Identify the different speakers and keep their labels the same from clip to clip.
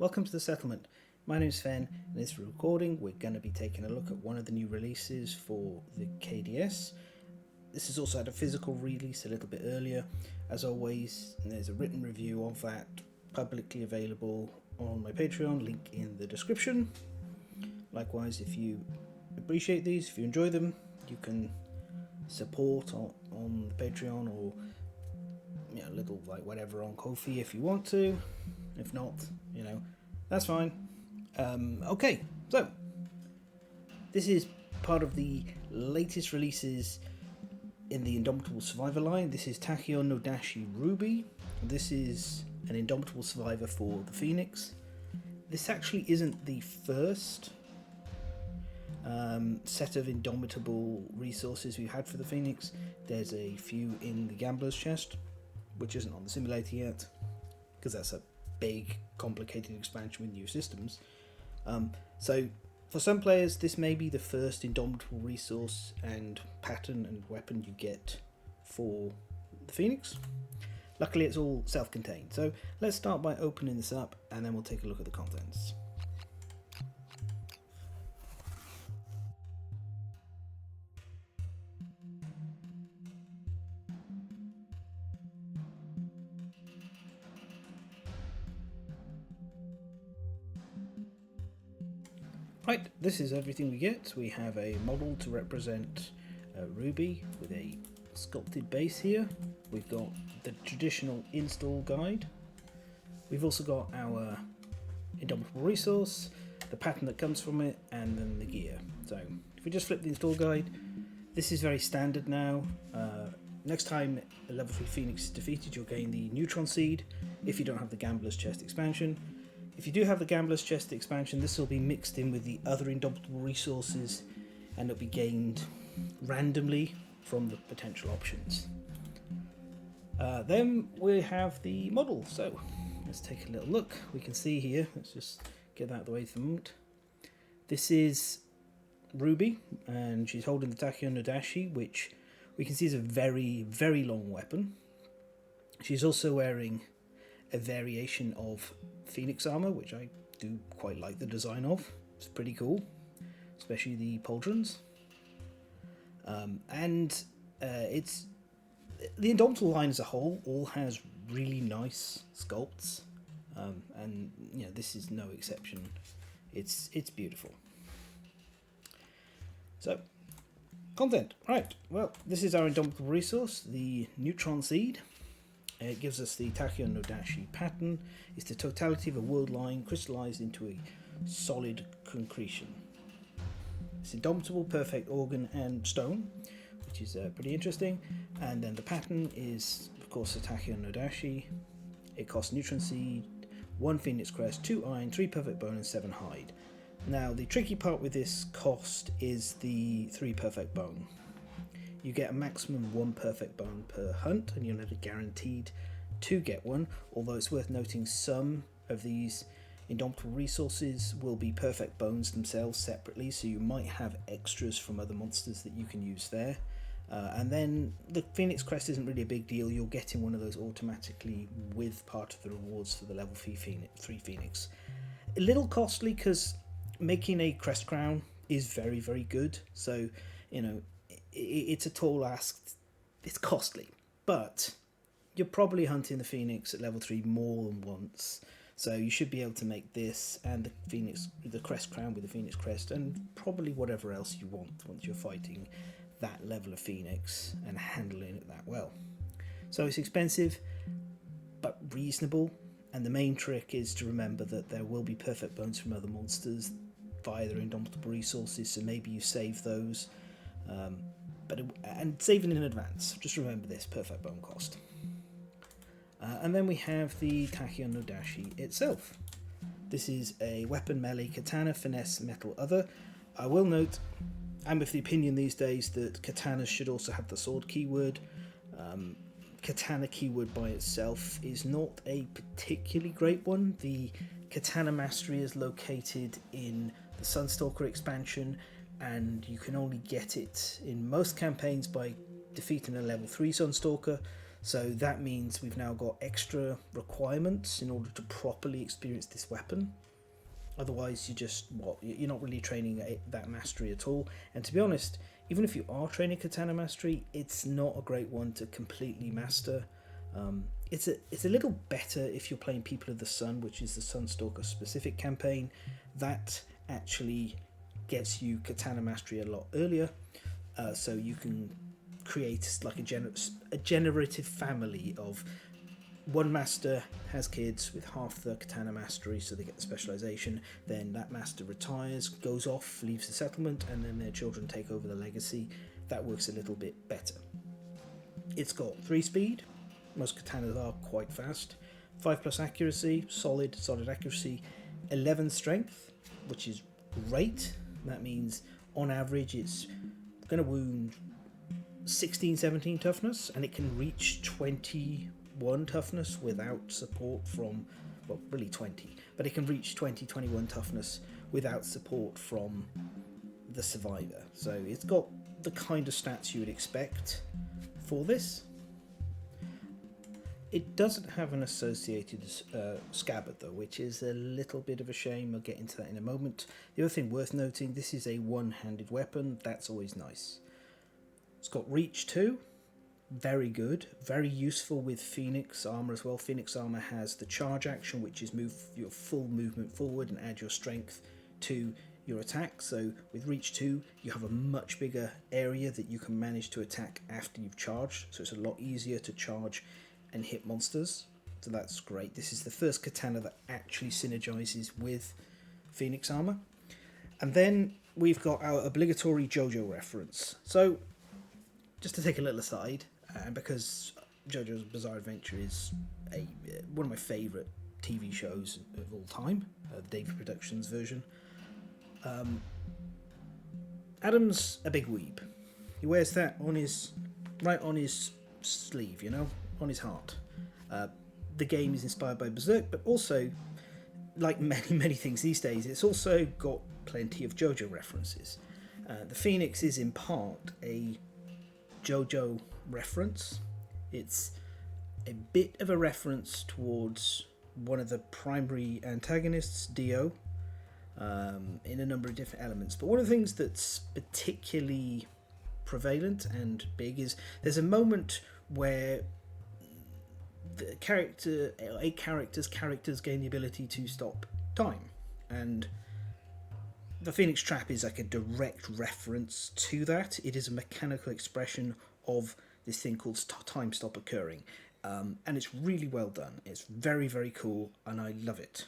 Speaker 1: Welcome to the settlement. My name is Sven, and in this recording we're going to be taking a look at one of the new releases for the KDS. This has also had a physical release a little bit earlier. As always, there's a written review of that publicly available on my Patreon, link in the description. Likewise, if you appreciate these, if you enjoy them, you can support on the Patreon or a little like whatever on Ko-fi if you want to. If not, that's fine. Okay, so this is part of the latest releases in the Indomitable Survivor line. This is Tachyon, Nodachi, Rubi. This is an Indomitable Survivor for the Phoenix. This actually isn't the first set of Indomitable resources we've had for the Phoenix. There's a few in the Gambler's Chest, which isn't on the simulator yet, because that's a big, complicated expansion with new systems. So for some players, this may be the first Indomitable resource and pattern and weapon you get for the Phoenix. Luckily, it's all self-contained. So let's start by opening this up, and then we'll take a look at the contents. Right, this is everything we get. We have a model to represent Rubi with a sculpted base here. We've got the traditional install guide. We've also got our Indomitable resource, the pattern that comes from it, and then the gear. So if we just flip the install guide, this is very standard now. Next time a level 3 Phoenix is defeated, you'll gain the Neutron Seed if you don't have the Gambler's Chest expansion. If you do have the Gambler's Chest expansion, this will be mixed in with the other Indomitable resources and it'll be gained randomly from the potential options. Then we have the model, so let's take a little look. We can see here, let's just get that out of the way for the moment. This is Rubi, and she's holding the Tachyon Nodachi, which we can see is a very, very long weapon. She's also wearing a variation of Phoenix armor, which I do quite like the design of. It's pretty cool, especially the pauldrons. It's the Indomitable line as a whole all has really nice sculpts, and this is no exception. It's beautiful. So, content. Right. Well, this is our Indomitable resource, the Neutron Seed. It gives us the Tachyon Nodachi pattern. It's the totality of a world line crystallized into a solid concretion. It's Indomitable, perfect organ and stone, which is pretty interesting. And then the pattern is, of course, the Tachyon Nodachi. It costs Neutron Seed, 1 Phoenix Crest, 2 Iron, 3 Perfect Bone, and 7 Hide. Now, the tricky part with this cost is the 3 Perfect Bone. You get a maximum 1 perfect bone per hunt, and you're never guaranteed to get one, although it's worth noting some of these Indomitable resources will be perfect bones themselves separately, so you might have extras from other monsters that you can use there. And then the Phoenix Crest isn't really a big deal. You're getting one of those automatically with part of the rewards for the level 3 Phoenix. A little costly because making a crest crown is very, very good, so it's a tall ask, it's costly, but you're probably hunting the Phoenix at level 3 more than once, so you should be able to make this and the crest crown with the Phoenix crest, and probably whatever else you want once you're fighting that level of Phoenix and handling it that well. So it's expensive, but reasonable, and the main trick is to remember that there will be perfect bones from other monsters via their Indomitable resources, so maybe you save those. And saving in advance. Just remember this, perfect bone cost. And then we have the Tachyon Nodachi itself. This is a weapon melee katana, finesse, metal, other. I will note, I'm of the opinion these days that katanas should also have the sword keyword. Katana keyword by itself is not a particularly great one. The katana mastery is located in the Sunstalker expansion, and you can only get it in most campaigns by defeating a level 3 Sunstalker, So that means we've now got extra requirements in order to properly experience this weapon. Otherwise, you're not really training that mastery at all. And to be honest, even if you are training katana mastery, it's not a great one to completely master. It's a little better if you're playing People of the Sun, which is the Sunstalker specific campaign. That actually gets you katana mastery a lot earlier, so you can create like a generative family of one master has kids with half the katana mastery, so they get the specialization. Then that master retires, goes off, leaves the settlement, and then their children take over the legacy. That works a little bit better. It's got 3 speed. Most katanas are quite fast. 5+ accuracy, solid accuracy. 11 strength, which is great. That means on average it's going to wound 16, 17 toughness, and it can reach 21 toughness without support from, well, really 20, but it can reach 20, 21 toughness without support from the survivor. So it's got the kind of stats you would expect for this. It doesn't have an associated scabbard though, which is a little bit of a shame. I'll get into that in a moment. The other thing worth noting, this is a one-handed weapon. That's always nice. It's got reach 2. Very good. Very useful with Phoenix armor as well. Phoenix armor has the charge action, which is move your full movement forward and add your strength to your attack. So with reach 2, you have a much bigger area that you can manage to attack after you've charged. So it's a lot easier to charge and hit monsters. So that's great. This is the first katana that actually synergizes with Phoenix armor. And then we've got our obligatory JoJo reference. So just to take a little aside, because JoJo's Bizarre Adventure is one of my favourite TV shows of all time, the David Productions version. Adam's a big weeb. He wears that right on his sleeve, on his heart. The game is inspired by Berserk, but also, like many things these days, it's also got plenty of JoJo references. The Phoenix is in part a JoJo reference. It's a bit of a reference towards one of the primary antagonists, Dio, in a number of different elements. But one of the things that's particularly prevalent and big is there's a moment where the characters gain the ability to stop time, and the Phoenix Trap is like a direct reference to that. It is a mechanical expression of this thing called time stop occurring, and it's really well done. It's very, very cool, and I love it.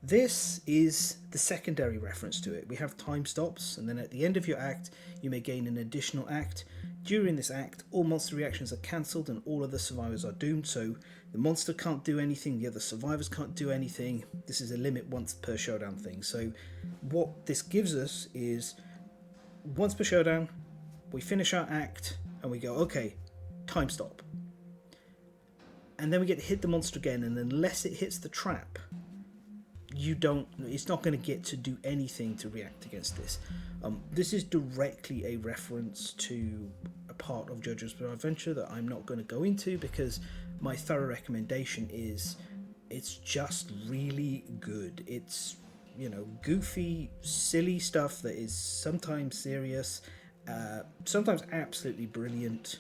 Speaker 1: This is the secondary reference to it. We have time stops, and then at the end of your act, you may gain an additional act. During this act, all monster reactions are cancelled and all other survivors are doomed, so the monster can't do anything, the other survivors can't do anything. This is a limit once per showdown thing. So what this gives us is, once per showdown, we finish our act and we go, okay, time stop. And then we get to hit the monster again, and unless it hits the trap, it's not going to get to do anything to react against this. This is directly a reference to a part of JoJo's Bizarre Adventure that I'm not going to go into, because my thorough recommendation is it's just really good. It's, goofy, silly stuff that is sometimes serious, sometimes absolutely brilliant,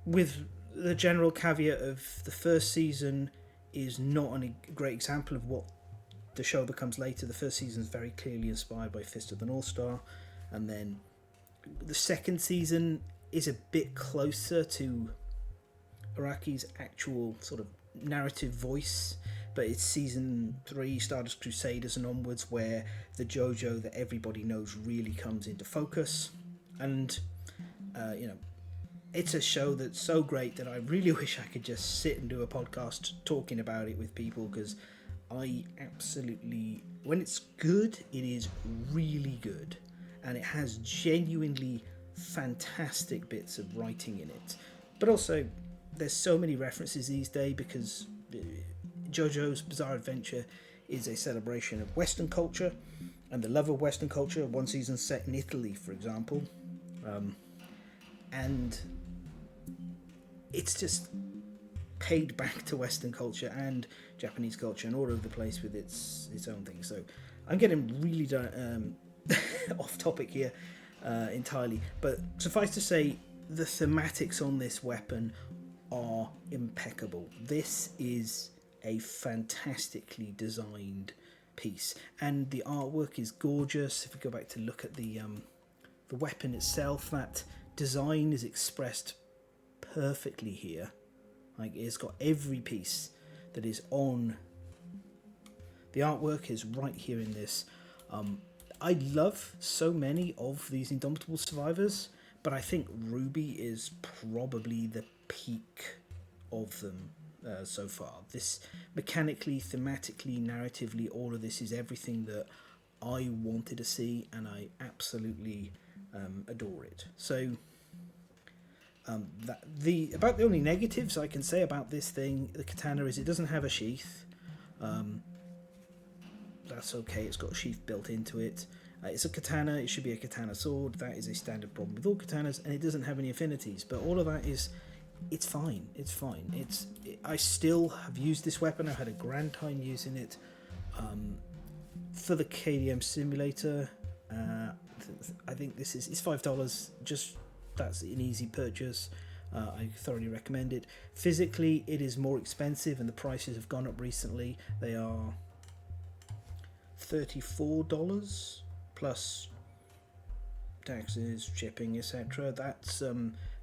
Speaker 1: with the general caveat of the first season is not a great example of what the show becomes later. The first season is very clearly inspired by Fist of the North Star, and then the second season is a bit closer to Araki's actual sort of narrative voice, but it's season 3, Stardust Crusaders and onwards, where the JoJo that everybody knows really comes into focus. And it's a show that's so great that I really wish I could just sit and do a podcast talking about it with people, because I absolutely, when it's good, it is really good, and it has genuinely fantastic bits of writing in it. But also, there's so many references these days, because JoJo's Bizarre Adventure is a celebration of Western culture and the love of Western culture. One season set in Italy, for example, and it's just paid back to Western culture and Japanese culture and all over the place with its own thing. So I'm getting really off topic here entirely, but suffice to say, the thematics on this weapon are impeccable. This is a fantastically designed piece, and the artwork is gorgeous. If we go back to look at the weapon itself, that design is expressed perfectly here. Like, it's got every piece that is on. The artwork is right here in this. I love so many of these Indomitable survivors, but I think Rubi is probably the peak of them so far. This mechanically, thematically, narratively, all of this is everything that I wanted to see, and I absolutely adore it. So about the only negatives I can say about this thing, the katana, is it doesn't have a sheath. That's okay, it's got a sheath built into it. It's a katana, it should be a katana sword. That is a standard problem with all katanas, and it doesn't have any affinities, but all of that is, it's fine. I still have used this weapon. I've had a grand time using it. For the KDM simulator, I think it's $5. Just, that's an easy purchase. I thoroughly recommend it. Physically, it is more expensive, and the prices have gone up recently. They are $34 plus taxes, shipping, etc. That's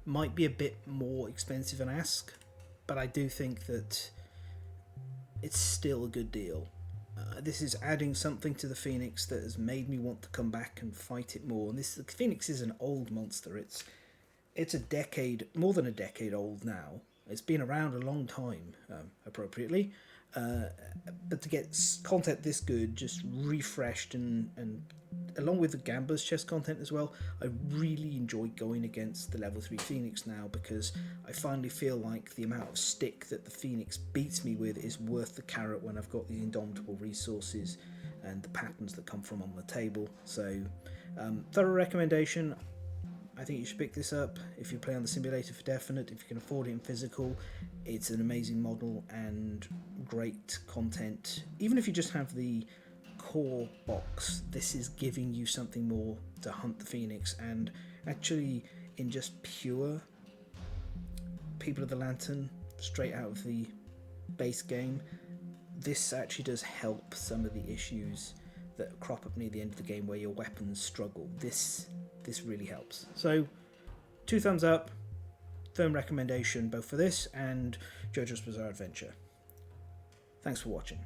Speaker 1: might be a bit more expensive an ask, but I do think that it's still a good deal. This is adding something to the Phoenix that has made me want to come back and fight it more. And the Phoenix is an old monster. It's a decade, more than a decade old now. It's been around a long time, appropriately. But to get content this good, just refreshed and along with the Gamba's chest content as well, I really enjoy going against the level 3 Phoenix now, because I finally feel like the amount of stick that the Phoenix beats me with is worth the carrot when I've got the Indomitable resources and the patterns that come from on the table. So thorough recommendation. I think you should pick this up if you play on the simulator for definite. If you can afford it in physical, it's an amazing model and great content. Even if you just have the core box, this is giving you something more to hunt the Phoenix. And actually, in just pure People of the Lantern, straight out of the base game, this actually does help some of the issues that crop up near the end of the game where your weapons struggle. This really helps. So 2 thumbs up, firm recommendation both for this and JoJo's Bizarre Adventure. Thanks for watching.